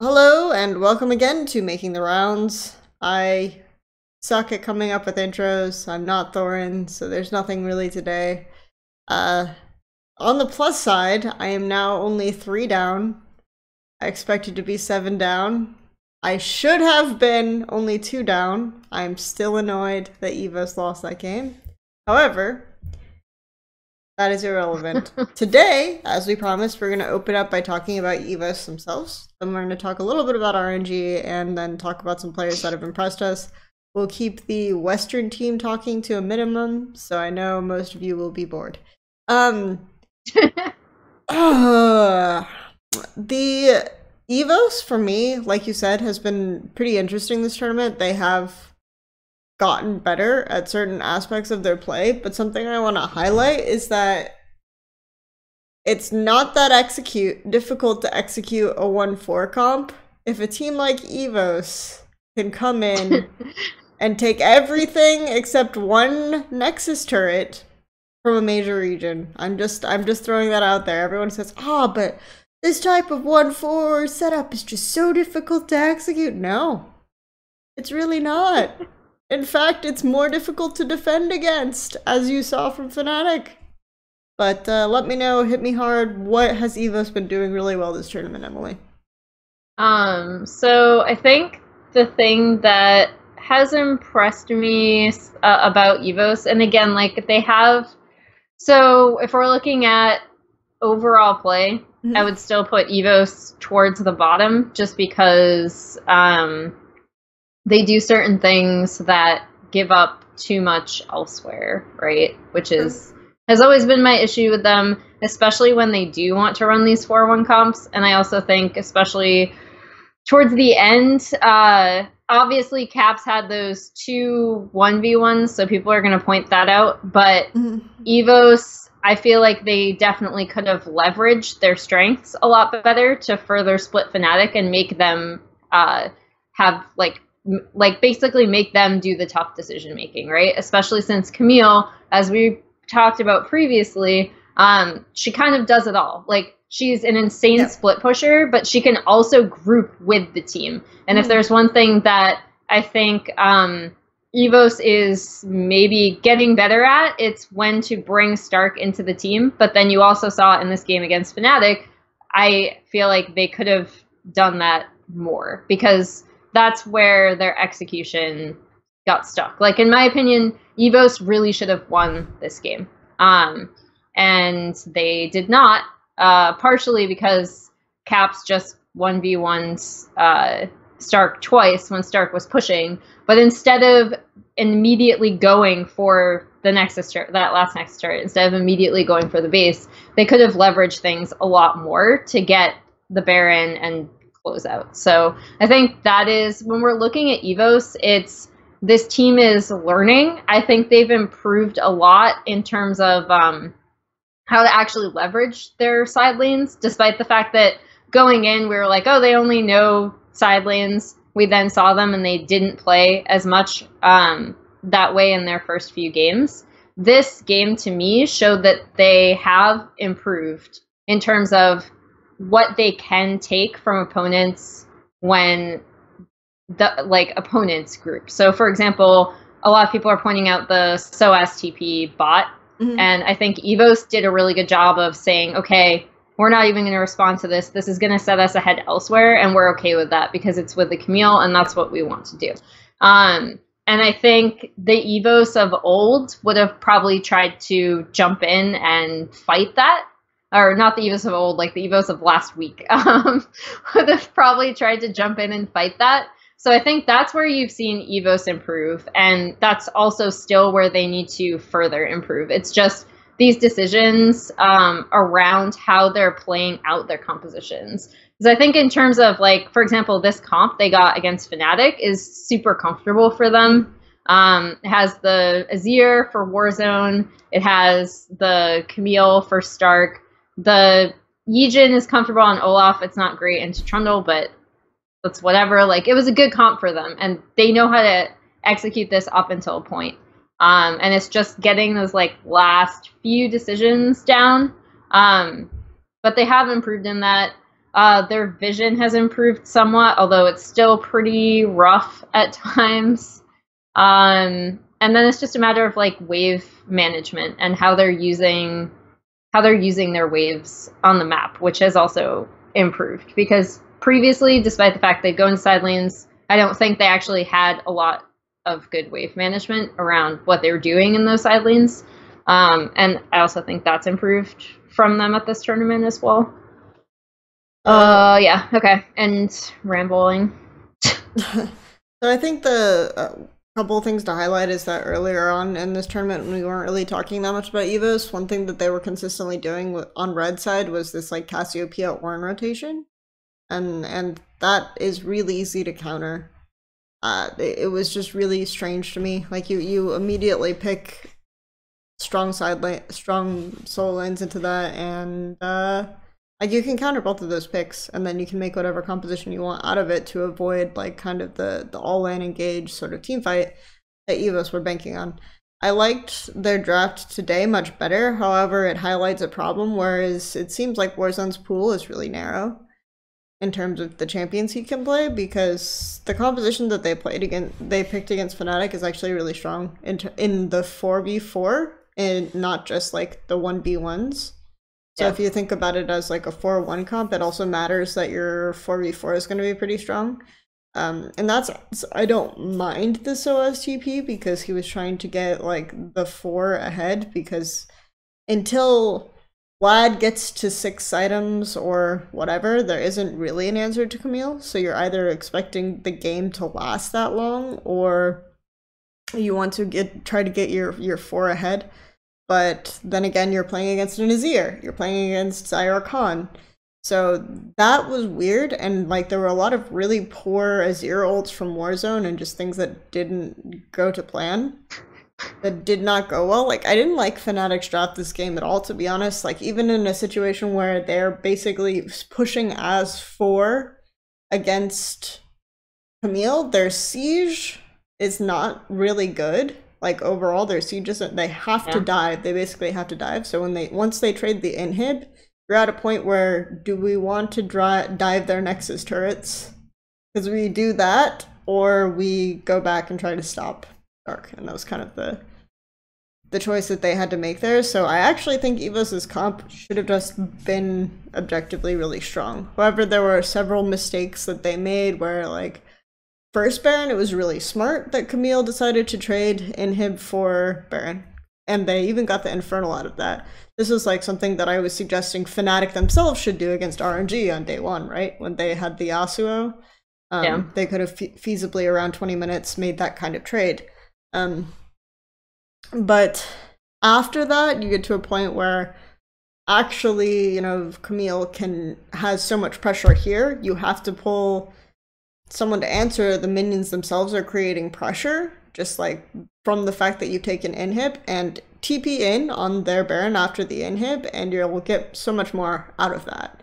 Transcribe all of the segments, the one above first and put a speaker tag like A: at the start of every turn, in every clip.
A: Hello and welcome again to Making the Rounds. I suck at coming up with intros. I'm not Thorin, so there's nothing really today. On the plus side, I am now only 3 down. I expected to be 7 down. I should have been only 2 down. I'm still annoyed that EVOS lost that game. However, that is irrelevant. Today, as we promised, we're going to open up by talking about EVOS themselves. Then we're going to talk a little bit about RNG and then talk about some players that have impressed us. We'll keep the Western team talking to a minimum, so I know most of you will be bored. The EVOS, for me, like you said, has been pretty interesting this tournament. They have gotten better at certain aspects of their play, but something I want to highlight is that it's not that difficult to execute a 1-4 comp. If a team like EVOS can come in and take everything except one Nexus turret from a major region. I'm just throwing that out there. Everyone says, but this type of 1-4 setup is just so difficult to execute. No, it's really not. In fact, it's more difficult to defend against, as you saw from Fnatic. But let me know, hit me hard, what has EVOS been doing really well this tournament, Emily?
B: So I think the thing that has impressed me about EVOS, and again, like they have, so if we're looking at overall play, I would still put EVOS towards the bottom just because they do certain things that give up too much elsewhere, right? Which has always been my issue with them, especially when they do want to run these 4-1 comps. And I also think, especially towards the end, obviously Caps had those 2 1v1s, so people are going to point that out. But EVOS, I feel like they definitely could have leveraged their strengths a lot better to further split Fnatic and make them have basically make them do the tough decision making, right? Especially since Camille, as we talked about previously, she kind of does it all. Like, she's an insane split pusher, but she can also group with the team. And if there's one thing that I think EVOS is maybe getting better at, it's when to bring Stark into the team. But then you also saw in this game against Fnatic, I feel like they could have done that more, because that's where their execution got stuck. Like, in my opinion, EVOS really should have won this game. And they did not, partially because Caps just 1v1'd Stark twice when Stark was pushing. But instead of immediately going for the Nexus turret, that last Nexus turret, instead of immediately going for the base, they could have leveraged things a lot more to get the Baron and close out. So I think that is, when we're looking at EVOS, it's, this team is learning. I think they've improved a lot in terms of how to actually leverage their side lanes, despite the fact that going in, we were like, oh, they only know side lanes. We then saw them and they didn't play as much that way in their first few games. This game, to me, showed that they have improved in terms of what they can take from opponents when the opponents group. So, for example, a lot of people are pointing out the SOAS TP bot, and I think EVOS did a really good job of saying, okay, we're not even going to respond to this. This is going to set us ahead elsewhere, and we're okay with that because it's with the Camille, and that's what we want to do. And I think the EVOS of old would have probably tried to jump in and fight that. Or not the EVOS of old, like the EVOS of last week, would have probably tried to jump in and fight that. So I think that's where you've seen EVOS improve, and that's also still where they need to further improve. It's just these decisions around how they're playing out their compositions. Because I think in terms of, like, for example, this comp they got against Fnatic is super comfortable for them. It has the Azir for Warzone. It has the Camille for Stark. The Yijin is comfortable on Olaf. It's not great into Trundle, but that's whatever. Like, it was a good comp for them, and they know how to execute this up until a point. And it's just getting those last few decisions down. But they have improved in that. Their vision has improved somewhat, although it's still pretty rough at times. And then it's just a matter of like wave management and how they're using their waves on the map, which has also improved. Because previously, despite the fact they go in side lanes, I don't think they actually had a lot of good wave management around what they were doing in those side lanes. And I also think that's improved from them at this tournament as well. Yeah, okay. And rambling.
A: So I think the couple things to highlight is that earlier on in this tournament, when we weren't really talking that much about EVOS, one thing that they were consistently doing on red side was this like Cassiopeia Ornn rotation. And that is really easy to counter. It was just really strange to me. Like you immediately pick strong solo lanes into that, and like you can counter both of those picks, and then you can make whatever composition you want out of it to avoid like kind of the all-in engage sort of team fight that EVOS were banking on. I liked their draft today much better. However, it highlights a problem, whereas it seems like Warzone's pool is really narrow in terms of the champions he can play, because the composition that they picked against Fnatic is actually really strong in the 4v4 and not just like the 1v1s. So if you think about it as like a 4-1 comp, it also matters that your 4v4 is going to be pretty strong. And I don't mind this OSTP because he was trying to get like the 4 ahead, because until Vlad gets to 6 items or whatever, there isn't really an answer to Camille. So you're either expecting the game to last that long, or you want to try to get your 4 ahead. But then again, you're playing against an Azir, you're playing against Zyra Khan. So that was weird, and like there were a lot of really poor Azir ults from Warzone and just things that didn't go to plan. That did not go well. Like, I didn't like Fnatic's draft this game at all, to be honest. Like, even in a situation where they're basically pushing as 4 against Camille, their siege is not really good. Like, overall, their siege isn't, they have to dive. They basically have to dive. So once they trade the inhib, you're at a point where, do we want to dive their Nexus turrets? Because we do that, or we go back and try to stop Dark. And that was kind of the choice that they had to make there. So I actually think EVOS's comp should have just been objectively really strong. However, there were several mistakes that they made where, like, first Baron, it was really smart that Camille decided to trade inhib for Baron. And they even got the Infernal out of that. This is like something that I was suggesting Fnatic themselves should do against RNG on day 1, right? When they had the Yasuo. They could have feasibly around 20 minutes made that kind of trade. But after that, you get to a point where actually, you know, Camille has so much pressure here, you have to pull someone to answer. The minions themselves are creating pressure, just like from the fact that you've taken inhib, and TP in on their Baron after the inhib, and you'll get so much more out of that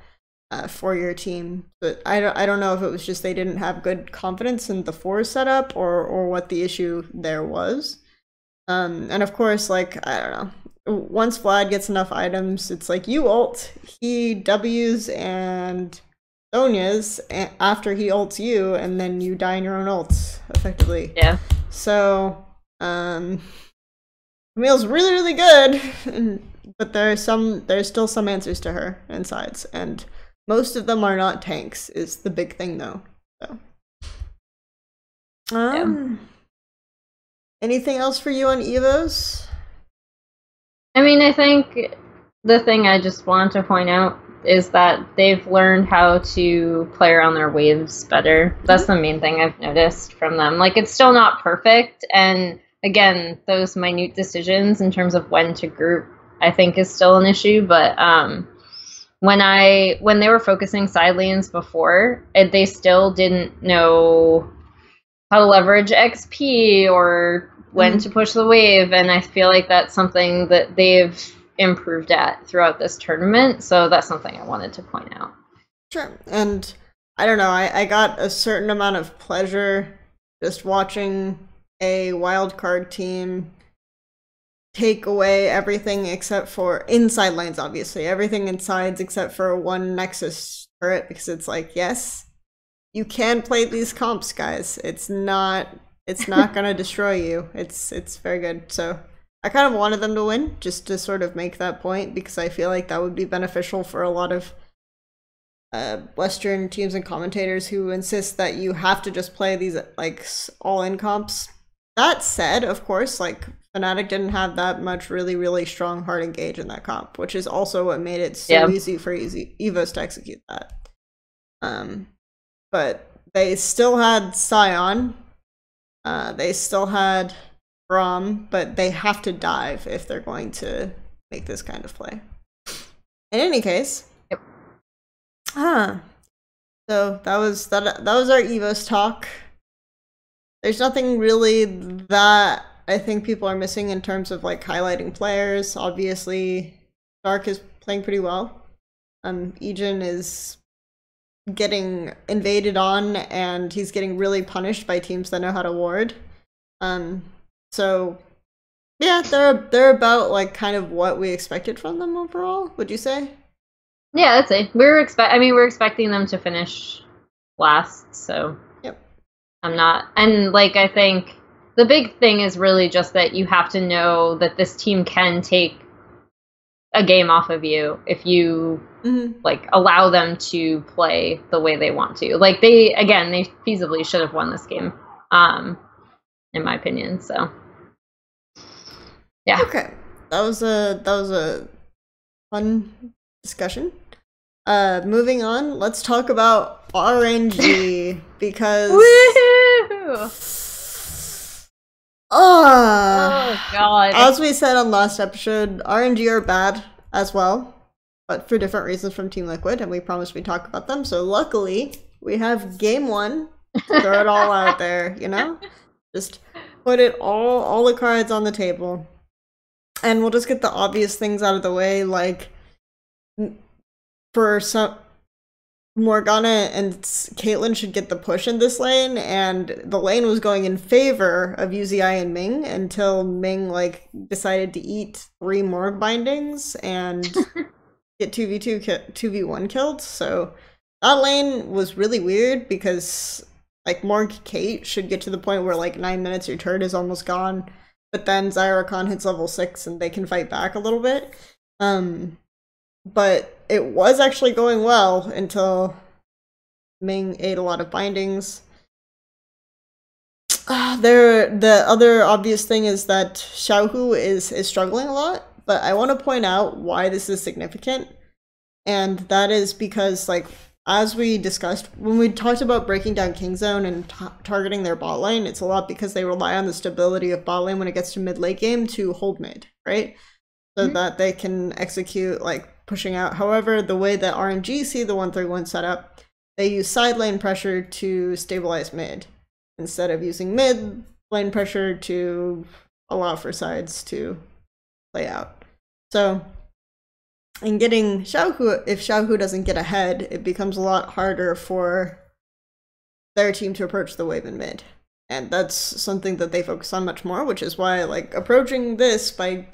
A: for your team. But I don't know if it was just they didn't have good confidence in the 4 setup or what the issue there was. And of course, like, I don't know, once Vlad gets enough items, it's like you ult, he W's and Sonya's after he ults you, and then you die in your own ults, effectively.
B: Yeah.
A: So, Camille's really, really good, but there's still some answers to her and sides, and most of them are not tanks, is the big thing, though. So, anything else for you on EVOS?
B: I mean, I think the thing I just want to point out is that they've learned how to play around their waves better. That's the main thing I've noticed from them. Like, it's still not perfect, and again, those minute decisions in terms of when to group, I think, is still an issue. But when they were focusing side lanes before, they still didn't know how to leverage XP or when to push the wave, and I feel like that's something that they've improved at throughout this tournament, so that's something I wanted to point out.
A: Sure. And I don't know, I got a certain amount of pleasure just watching a wildcard team take away everything except for inside lanes, obviously. Everything in sides except for one Nexus for it, because it's like, yes, you can play these comps, guys. It's not gonna destroy you. It's very good. So I kind of wanted them to win, just to sort of make that point, because I feel like that would be beneficial for a lot of Western teams and commentators who insist that you have to just play these like all-in comps. That said, of course, like Fnatic didn't have that much really strong hard engage in that comp, which is also what made it so easy for EVOS to execute that. But they still had Sion, they still had Braum, but they have to dive if they're going to make this kind of play. In any case, so that was our EVOS talk. There's nothing really that I think people are missing in terms of like highlighting players. Obviously, Dark is playing pretty well. Ejin is getting invaded on, and he's getting really punished by teams that know how to ward. So yeah, they're about like kind of what we expected from them overall, would you say?
B: Yeah, that's it. We're expecting them to finish last, so
A: yep.
B: I'm not, and like I think the big thing is really just that you have to know that this team can take a game off of you if you like allow them to play the way they want to. Like they feasibly should have won this game, in my opinion. So yeah.
A: Okay, that was a fun discussion. Moving on, let's talk about RNG, because
B: oh god,
A: as we said on last episode, RNG are bad as well, but for different reasons from Team Liquid, and we promised we'd talk about them. So luckily we have game one to throw it all out there, you know, just put it all the cards on the table, and we'll just get the obvious things out of the way. Like, for some, Morgana and Caitlyn should get the push in this lane, and the lane was going in favor of UZI and Ming until Ming like decided to eat 3 more bindings and get 2v1 killed. So that lane was really weird, because like Morg Kate should get to the point where like 9 minutes your turret is almost gone, but then Zyra hits level 6 and they can fight back a little bit. But it was actually going well until Ming ate a lot of bindings. The other obvious thing is that Xiaohu is struggling a lot, but I want to point out why this is significant. And that is because, like, as we discussed, when we talked about breaking down King Zone and targeting their bot lane, it's a lot because they rely on the stability of bot lane when it gets to mid-late game to hold mid, right? So that they can execute, like, pushing out. However, the way that RNG see the 131 setup, they use side lane pressure to stabilize mid, instead of using mid lane pressure to allow for sides to play out. So, in getting Xiaohu, if Xiaohu doesn't get ahead, it becomes a lot harder for their team to approach the wave in mid. And that's something that they focus on much more, which is why, like, approaching this by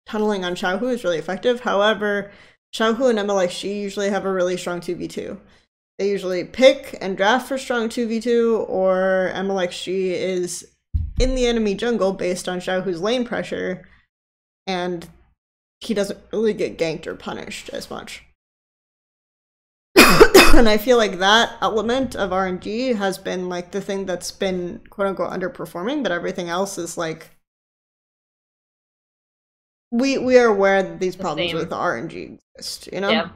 A: tunneling on Xiaohu is really effective. However, Xiaohu and MLXG usually have a really strong 2v2. They usually pick and draft for strong 2v2, or MLXG is in the enemy jungle based on Xiaohu's lane pressure, and he doesn't really get ganked or punished as much. And I feel like that element of RNG has been like the thing that's been quote-unquote underperforming, but everything else is like, we are aware that these problems with RNG exist, you know?
B: Yeah.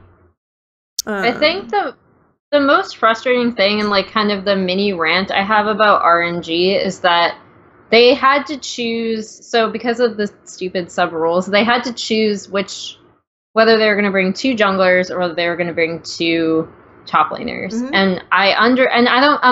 B: I think the most frustrating thing, and like kind of the mini rant I have about RNG, is that they had to choose, so because of the stupid sub rules, they had to choose whether they were going to bring 2 junglers or whether they were going to bring 2 top laners. And I'm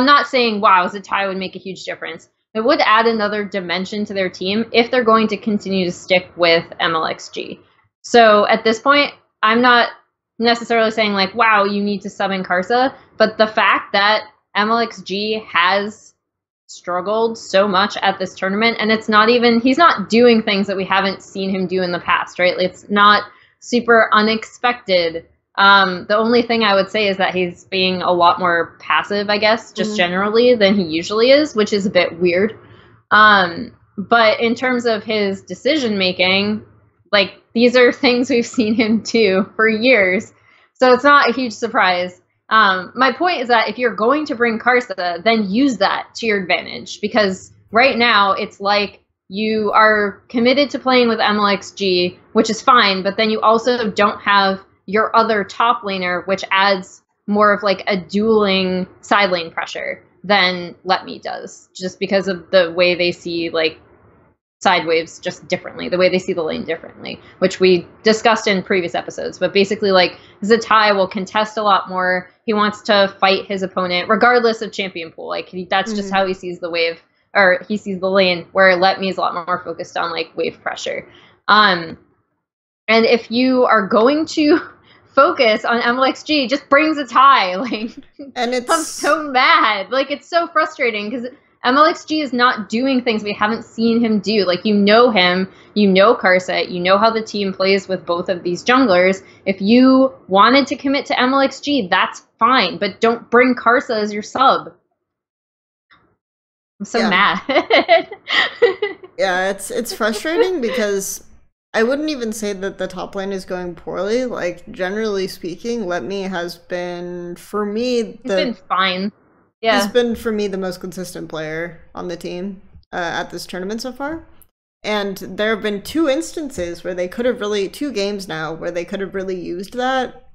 B: not saying, wow, Zatai would make a huge difference. It would add another dimension to their team if they're going to continue to stick with MLXG. So at this point, I'm not necessarily saying like, wow, you need to sub in Karsa, but the fact that MLXG has struggled so much at this tournament, and it's not even, he's not doing things that we haven't seen him do in the past, right? It's not super unexpected The only thing I would say is that he's being a lot more passive, I guess, just generally than he usually is, which is a bit weird. But in terms of his decision making, like, these are things we've seen him do for years. So it's not a huge surprise. My point is that if you're going to bring Karsa, then use that to your advantage, because right now it's like you are committed to playing with MLXG, which is fine, but then you also don't have your other top laner, which adds more of like a dueling side lane pressure than Let Me does, just because of the way they see like side waves just differently, the way they see the lane differently, which we discussed in previous episodes. But basically, like, Zatai will contest a lot more. He wants to fight his opponent regardless of champion pool. Like, that's just how he sees the wave, or he sees the lane, where Let Me is a lot more focused on like wave pressure. And if you are going to focus on MLXG, just bring Zatai. Like,
A: and
B: I'm so mad. Like, it's so frustrating because MLXG is not doing things we haven't seen him do. Like, you know him, you know Karsa, you know how the team plays with both of these junglers. If you wanted to commit to MLXG, that's fine, but don't bring Karsa as your sub. I'm so mad.
A: Yeah, it's frustrating because I wouldn't even say that the top lane is going poorly. Like, generally speaking, Let Me has been, for me,
B: He's been fine. Yeah.
A: He's been, for me, the most consistent player on the team at this tournament so far. And there have been two instances where they could have really, 2 games now, where they could have really used that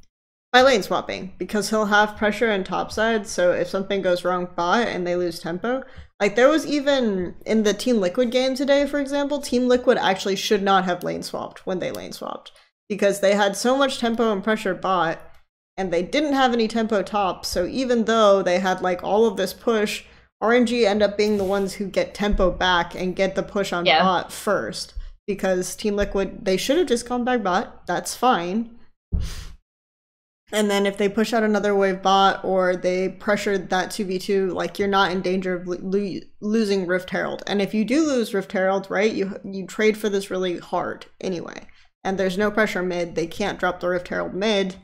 A: by lane swapping. Because he'll have pressure in topside, so if something goes wrong bot and they lose tempo. Like, there was even, in the Team Liquid game today, for example, Team Liquid actually should not have lane swapped when they lane swapped. Because they had so much tempo and pressure bot, and they didn't have any tempo top, so even though they had like all of this push, RNG end up being the ones who get tempo back and get the push on bot first. Because Team Liquid, they should have just gone back bot, that's fine. And then if they push out another wave bot or they pressured that 2v2, like, you're not in danger of losing Rift Herald. And if you do lose Rift Herald, right, you trade for this really hard anyway. And there's no pressure mid, they can't drop the Rift Herald mid.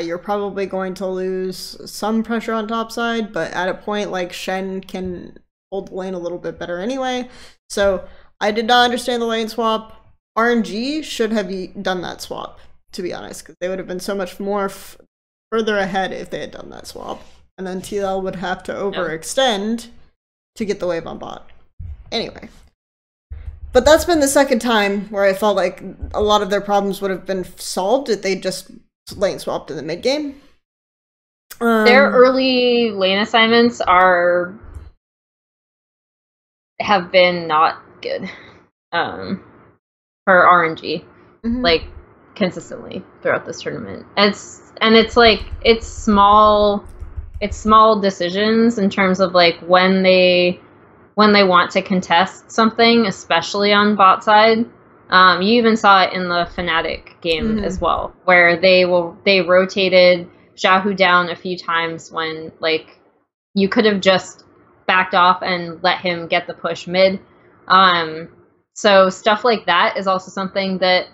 A: You're probably going to lose some pressure on top side, but at a point, like, Shen can hold the lane a little bit better anyway. So I did not understand the lane swap. RNG should have done that swap, to be honest, because they would have been so much more further ahead if they had done that swap. And then TL would have to overextend to get the wave on bot. Anyway. But that's been the second time where I felt like a lot of their problems would have been solved if they just lane swapped in the mid game.
B: Their early lane assignments have been not good for RNG, like, consistently throughout this tournament. It's small decisions in terms of like when they want to contest something, especially on bot side. You even saw it in the Fnatic game as well, where they rotated Xiaohu down a few times when, like, you could have just backed off and let him get the push mid. So stuff like that is also something that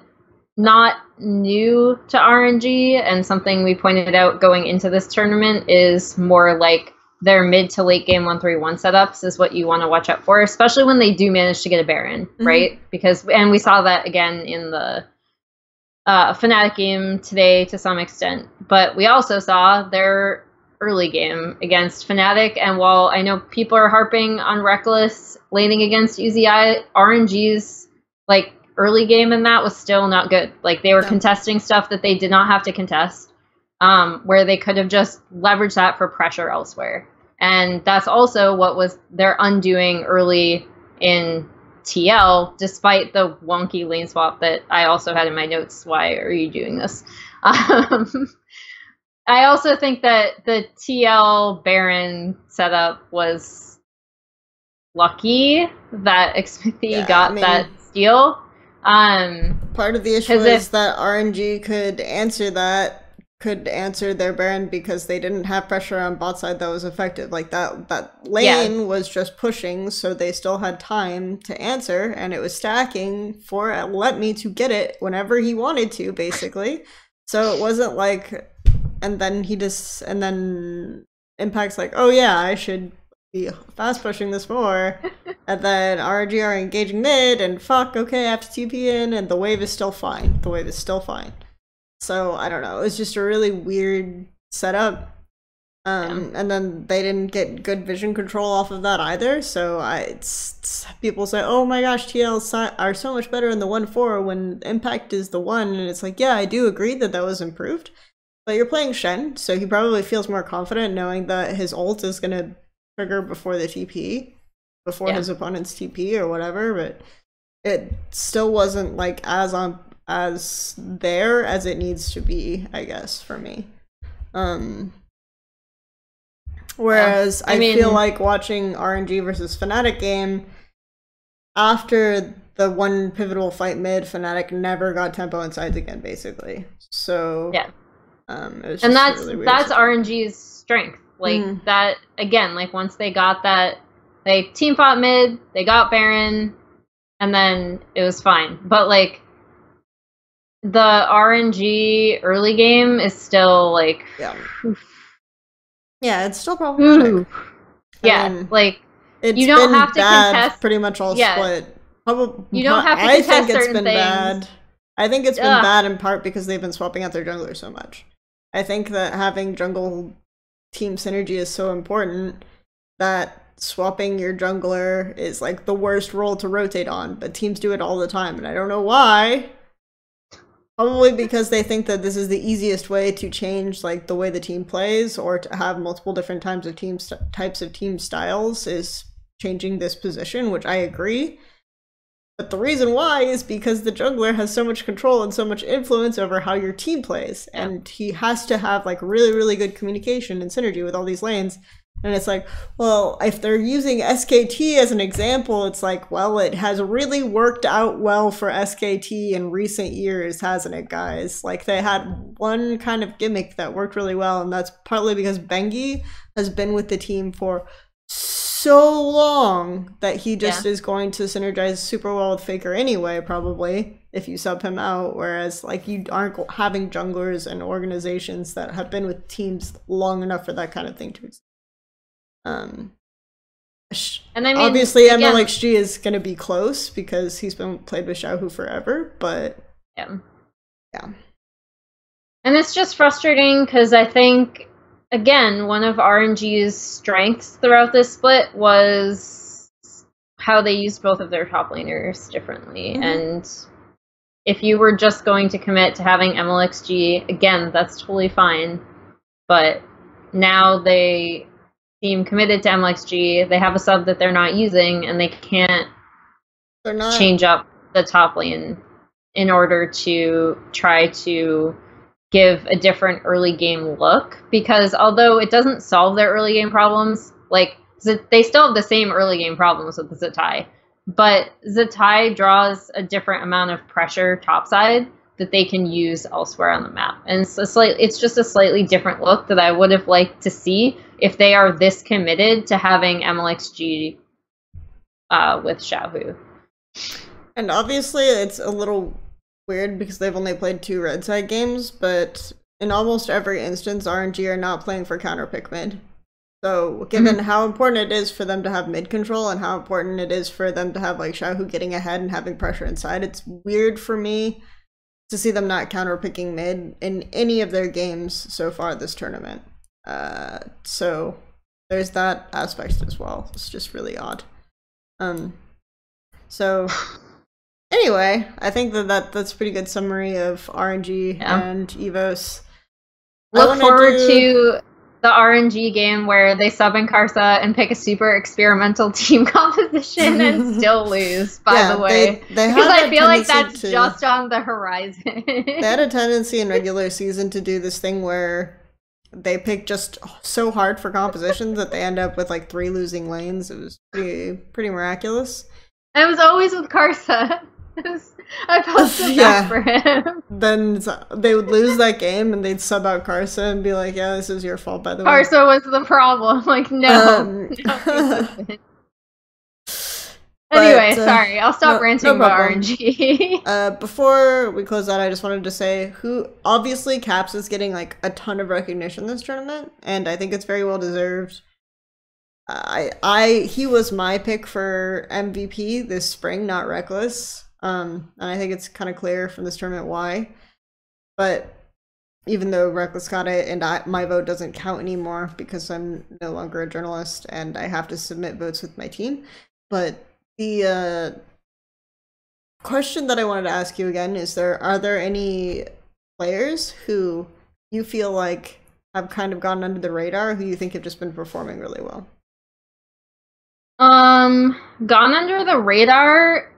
B: not new to RNG, and something we pointed out going into this tournament is more like their mid to late game 1-3-1 setups is what you want to watch out for, especially when they do manage to get a Baron, right? And we saw that again in the Fnatic game today to some extent, but we also saw their early game against Fnatic, and while I know people are harping on Reckless laning against UZI, RNG's like early game in that was still not good. Like, they were contesting stuff that they did not have to contest, where they could have just leveraged that for pressure elsewhere. And that's also what was their undoing early in TL, despite the wonky lane swap that I also had in my notes. Why are you doing this? I also think that the TL Baron setup was lucky that Xmithie got that steal.
A: Part of the issue is that RNG could answer their Baron because they didn't have pressure on bot side that was effective. Like, that lane was just pushing, so they still had time to answer, and it was stacking for Let Me to get it whenever he wanted to, basically. So it wasn't like, and then Impact's like, oh yeah, I should be fast pushing this more. And then RNG are engaging mid, and fuck, okay, I have to TP in, and the wave is still fine. The wave is still fine. So I don't know. It was just a really weird setup. And then they didn't get good vision control off of that either. So people say, oh my gosh, TL are so much better in the 1-4 when Impact is the 1. And it's like, yeah, I do agree that was improved. But you're playing Shen, so he probably feels more confident knowing that his ult is going to trigger before the TP, before his opponent's TP or whatever. But it still wasn't like as there as it needs to be, I guess, for me. Whereas I feel like watching RNG versus Fnatic game, after the one pivotal fight mid, Fnatic never got tempo insides again, basically. So
B: yeah,
A: it was
B: and
A: just really weird.
B: that's RNG's strength. Like that again. Like once they got that, they team fought mid, they got Baron, and then it was fine. But like the RNG early game is still like.
A: Yeah, it's still problematic.
B: Like you don't have to contest
A: pretty much all split.
B: You don't have to contest certain things.
A: Bad. I think it's been bad in part because they've been swapping out their jungler so much. I think that having jungle team synergy is so important that swapping your jungler is like the worst role to rotate on, but teams do it all the time, and I don't know why. Probably because they think that this is the easiest way to change like the way the team plays, or to have multiple different types of team styles is changing this position, which I agree. But the reason why is because the jungler has so much control and so much influence over how your team plays, and he has to have like really, really good communication and synergy with all these lanes. And it's like, well, if they're using SKT as an example, it's like, well, it has really worked out well for SKT in recent years, hasn't it, guys? Like, they had one kind of gimmick that worked really well, and that's partly because Bengi has been with the team for so long that he just is going to synergize super well with Faker anyway, probably, if you sub him out, whereas, like, you aren't having junglers and organizations that have been with teams long enough for that kind of thing to exist. And I mean, obviously MLXG is going to be close because he's been played with Xiaohu forever, but
B: yeah. And it's just frustrating because I think, again, one of RNG's strengths throughout this split was how they used both of their top laners differently. And if you were just going to commit to having MLXG, again, that's totally fine. But now they seem committed to MLXG, they have a sub that they're not using, and they can't change up the top lane in order to try to give a different early game look. Because although it doesn't solve their early game problems, like they still have the same early game problems with the Zatai, but Zatai draws a different amount of pressure topside that they can use elsewhere on the map. And it's just a slightly different look that I would have liked to see if they are this committed to having MLXG with Xiaohu.
A: And obviously it's a little weird because they've only played 2 red side games, but in almost every instance RNG are not playing for counter pick mid. So given how important it is for them to have mid control and how important it is for them to have like Xiaohu getting ahead and having pressure inside, it's weird for me to see them not counterpicking mid in any of their games so far this tournament. So there's that aspect as well. It's just really odd. So anyway, I think that's a pretty good summary of RNG and EVOS.
B: Look forward to the RNG game where they sub in Karsa and pick a super experimental team composition and still lose, by the way. Because I feel like that's just on the horizon.
A: They had a tendency in regular season to do this thing where they pick just so hard for compositions that they end up with like 3 losing lanes. It was pretty miraculous.
B: It was always with Karsa. I felt so bad for him.
A: Then they would lose that game and they'd sub out Karsa and be like, yeah, this is your fault, by the way.
B: Karsa was the problem. Like, no. Anyway, sorry, I'll stop ranting
A: no
B: about
A: problem.
B: RNG.
A: Before we close out, I just wanted to say obviously Caps is getting like a ton of recognition this tournament, and I think it's very well deserved. He was my pick for MVP this spring, not Reckless. And I think it's kind of clear from this tournament why. But even though Reckless got it, and my vote doesn't count anymore because I'm no longer a journalist and I have to submit votes with my team. But the question that I wanted to ask you again is are there any players who you feel like have kind of gone under the radar who you think have just been performing really well?
B: Gone under the radar.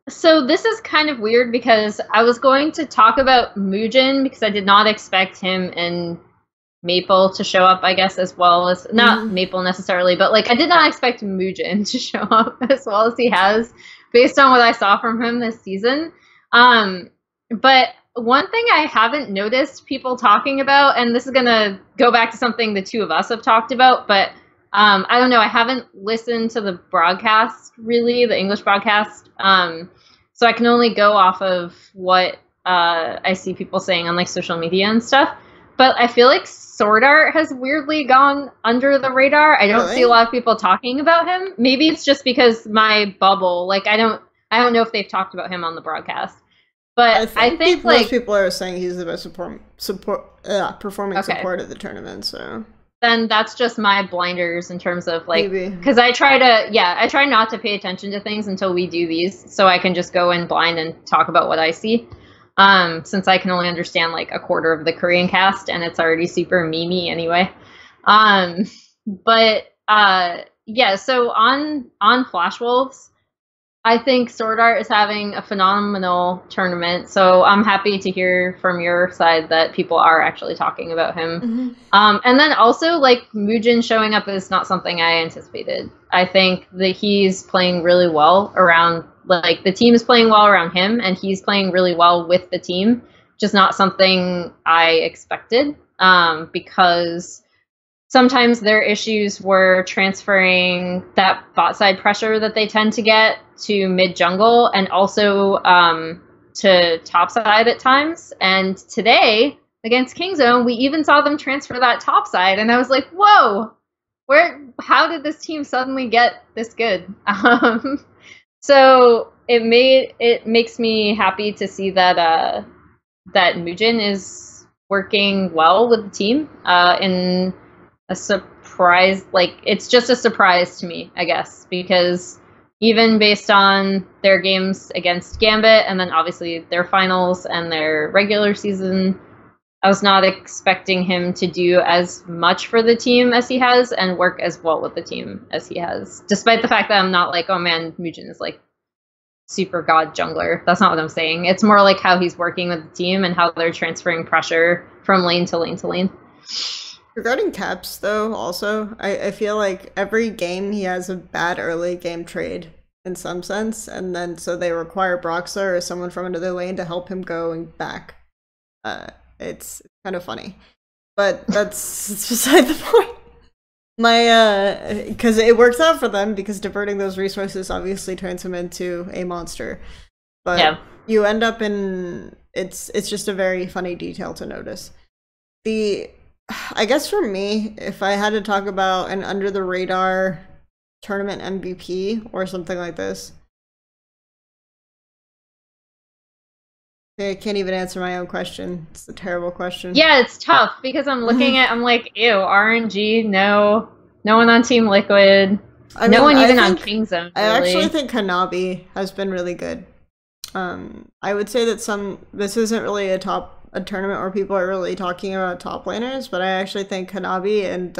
B: So this is kind of weird because I was going to talk about Mugen because I did not expect him and Maple to show up, I guess, as well as not Maple necessarily, but like I did not expect Mugen to show up as well as he has based on what I saw from him this season. But one thing I haven't noticed people talking about, and this is gonna go back to something the two of us have talked about, but I don't know, I haven't listened to the broadcast really, the English broadcast. So I can only go off of what I see people saying on like social media and stuff. But I feel like Sword Art has weirdly gone under the radar. I don't see a lot of people talking about him. Maybe it's just because my bubble, like I don't know if they've talked about him on the broadcast. But I think like
A: most people are saying he's the best performing support of the tournament, so
B: then that's just my blinders in terms of like, because I try not to pay attention to things until we do these, so I can just go in blind and talk about what I see. Since I can only understand like a quarter of the Korean cast, and it's already super memey anyway. Yeah. So on Flash Wolves, I think Sword Art is having a phenomenal tournament, so I'm happy to hear from your side that people are actually talking about him. And then also, like, Mugen showing up is not something I anticipated. I think that he's playing really well around, like, the team is playing well around him, and he's playing really well with the team, just not something I expected, because sometimes their issues were transferring that bot side pressure that they tend to get to mid jungle and also to top side at times. And today against Kingzone, we even saw them transfer that top side, and I was like, "Whoa, how did this team suddenly get this good?" So it makes me happy to see that that Mugen is working well with the team in a surprise. Like, it's just a surprise to me, I guess, because even based on their games against Gambit and then obviously their finals and their regular season, I was not expecting him to do as much for the team as he has and work as well with the team as he has, despite the fact that I'm not like, oh man, Mugen is like super god jungler. That's not what I'm saying. It's more like how he's working with the team and how they're transferring pressure from lane to lane to lane.
A: Regarding Caps, though, also, I feel like every game he has a bad early game trade in some sense, and then so they require Broxer or someone from another lane to help him go and back. It's kind of funny, but it's beside the point. Because it works out for them because diverting those resources obviously turns him into a monster. But yeah, you end up in it's just a very funny detail to notice. I guess for me, if I had to talk about an under the radar tournament MVP or something like this, I can't even answer my own question. It's a terrible question.
B: Yeah, it's tough because I'm looking at, I'm like, ew, RNG, no one on Team Liquid, no one even on Kingzone. Really.
A: I actually think Hanabi has been really good. I would say that this isn't really a tournament where people are really talking about top laners, but I actually think Hanabi and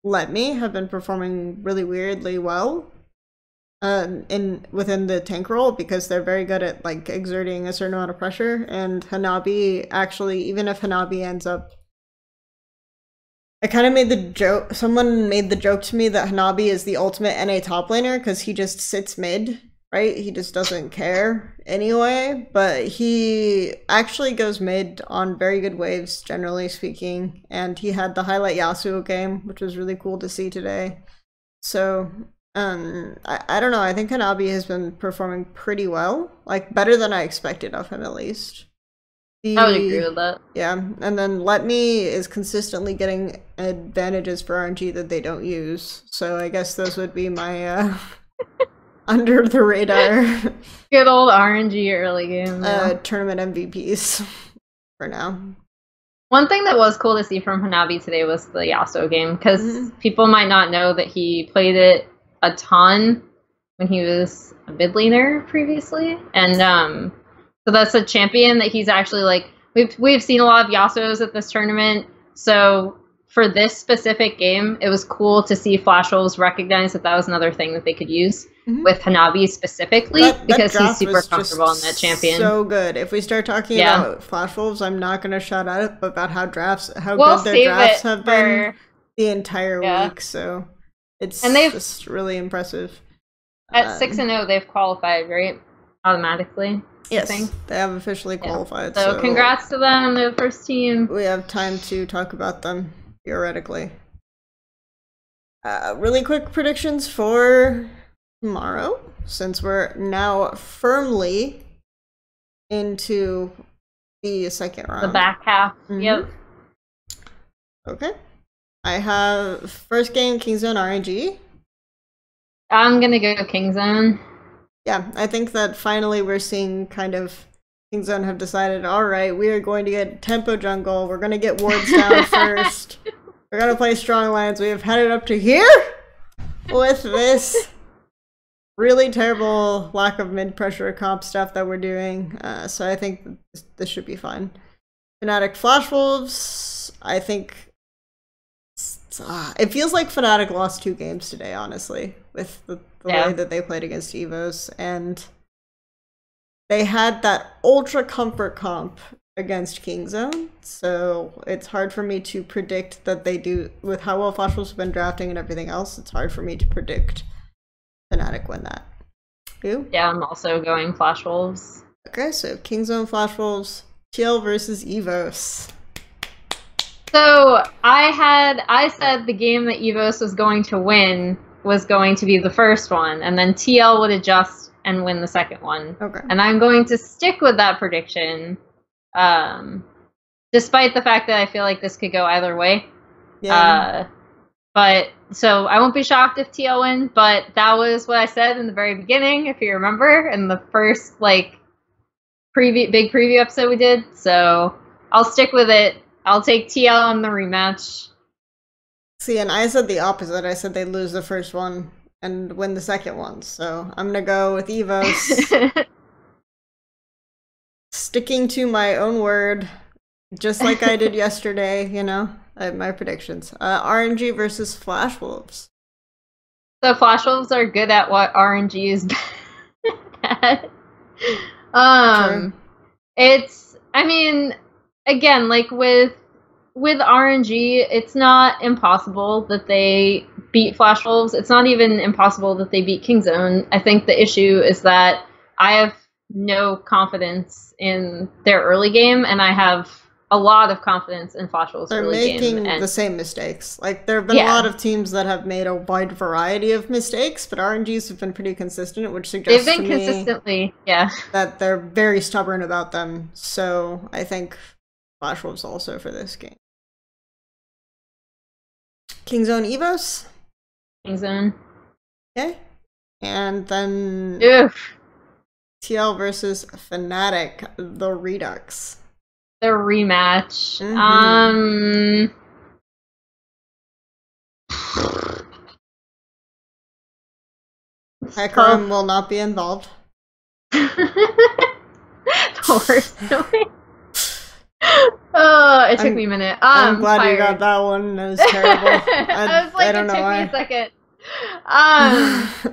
A: Let Me have been performing really weirdly well within the tank role because they're very good at like exerting a certain amount of pressure. And Hanabi actually, even if Hanabi ends up, I kind of made the joke, someone made the joke to me that Hanabi is the ultimate NA top laner because he just sits mid, right? He just doesn't care anyway, but he actually goes mid on very good waves, generally speaking, and he had the highlight Yasuo game, which was really cool to see today. So I don't know. I think Hanabi has been performing pretty well, like better than I expected of him at least.
B: I would agree with that.
A: Yeah, and then Let Me is consistently getting advantages for RNG that they don't use. So I guess those would be my under the radar
B: Good old RNG early game.
A: tournament MVPs for now.
B: One thing that was cool to see from Hanabi today was the Yasuo game, because people might not know that he played it a ton when he was a mid laner previously, and so that's a champion that he's actually like we've seen a lot of Yasuos at this tournament. So for this specific game, it was cool to see Flash Wolves recognize that that was another thing that they could use with Hanabi specifically, because he's super comfortable on that champion.
A: So good. If we start talking about Flash Wolves, I'm not going to shout out about how good their drafts have been the entire week. So it's just really impressive.
B: At 6-0, they've qualified, right? Automatically.
A: Yes, they have officially qualified.
B: So congrats to them. They're the first team.
A: We have time to talk about them, theoretically. Really quick predictions for tomorrow, since we're now firmly into the second round.
B: The back half. Yep.
A: Okay. I have first game Kingzone RNG.
B: I'm gonna go Kingzone.
A: Yeah, I think that finally we're seeing kind of Kingzone have decided, alright, we are going to get tempo jungle, we're going to get wards down first, we're going to play strong lines, we have had it up to here with this really terrible lack of mid-pressure comp stuff that we're doing, so I think this should be fine. Fnatic Flash Wolves, I think it feels like Fnatic lost 2 games today, honestly, with the way that they played against EVOS, and they had that ultra comfort comp against Kingzone, so it's hard for me to predict that they do, with how well Flash Wolves have been drafting and everything else, it's hard for me to predict Fnatic win that. You? Yeah,
B: I'm also going Flash Wolves.
A: Okay, so Kingzone Flash Wolves, TL versus EVOS.
B: So I said the game that EVOS was going to win was going to be the first one, and then TL would adjust and win the second one.
A: Okay.
B: And I'm going to stick with that prediction, despite the fact that I feel like this could go either way.
A: Yeah.
B: But so I won't be shocked if TL win, but that was what I said in the very beginning, if you remember, in the first big preview episode we did. So I'll stick with it. I'll take TL on the rematch.
A: See, and I said the opposite. I said they'd lose the first one and win the second one. So I'm going to go with EVOS. Sticking to my own word, just like I did yesterday, you know, my predictions. RNG versus Flash Wolves.
B: So Flash Wolves are good at what RNG is bad at. It's, I mean, again, like with RNG, it's not impossible that they beat Flash Wolves. It's not even impossible that they beat Kingzone. I think the issue is that I have no confidence in their early game, and I have a lot of confidence in Flash Wolves' early game.
A: They're making the same mistakes. Like, there have been a lot of teams that have made a wide variety of mistakes, but RNGs have been pretty consistent, which suggests
B: they've been consistently,
A: that they're very stubborn about them. So I think Flash Wolves also for this game. Kingzone EVOS?
B: Kingzone.
A: Okay. And then TL versus Fnatic, the Redux.
B: The rematch.
A: Hecarim will not be involved.
B: The worst. Oh, it took me a minute.
A: I'm glad you got that one. That was terrible.
B: I was like, it took me a second.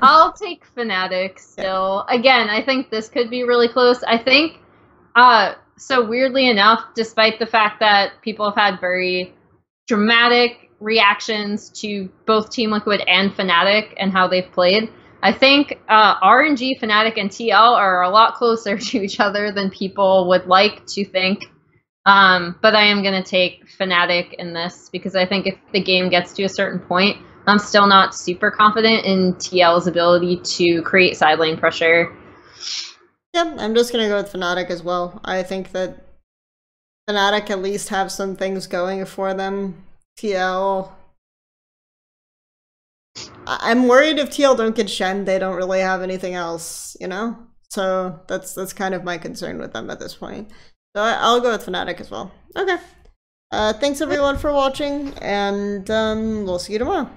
B: I'll take Fnatic still. Again, I think this could be really close. I think, so weirdly enough, despite the fact that people have had very dramatic reactions to both Team Liquid and Fnatic and how they've played, I think RNG, Fnatic, and TL are a lot closer to each other than people would like to think. But I am going to take Fnatic in this, because I think if the game gets to a certain point, I'm still not super confident in TL's ability to create side lane pressure.
A: Yep, I'm just gonna go with Fnatic as well. I think that Fnatic at least have some things going for them. TL... I'm worried if TL don't get Shen, they don't really have anything else, you know? So that's kind of my concern with them at this point. So I'll go with Fnatic as well. Okay. Thanks everyone for watching, and we'll see you tomorrow.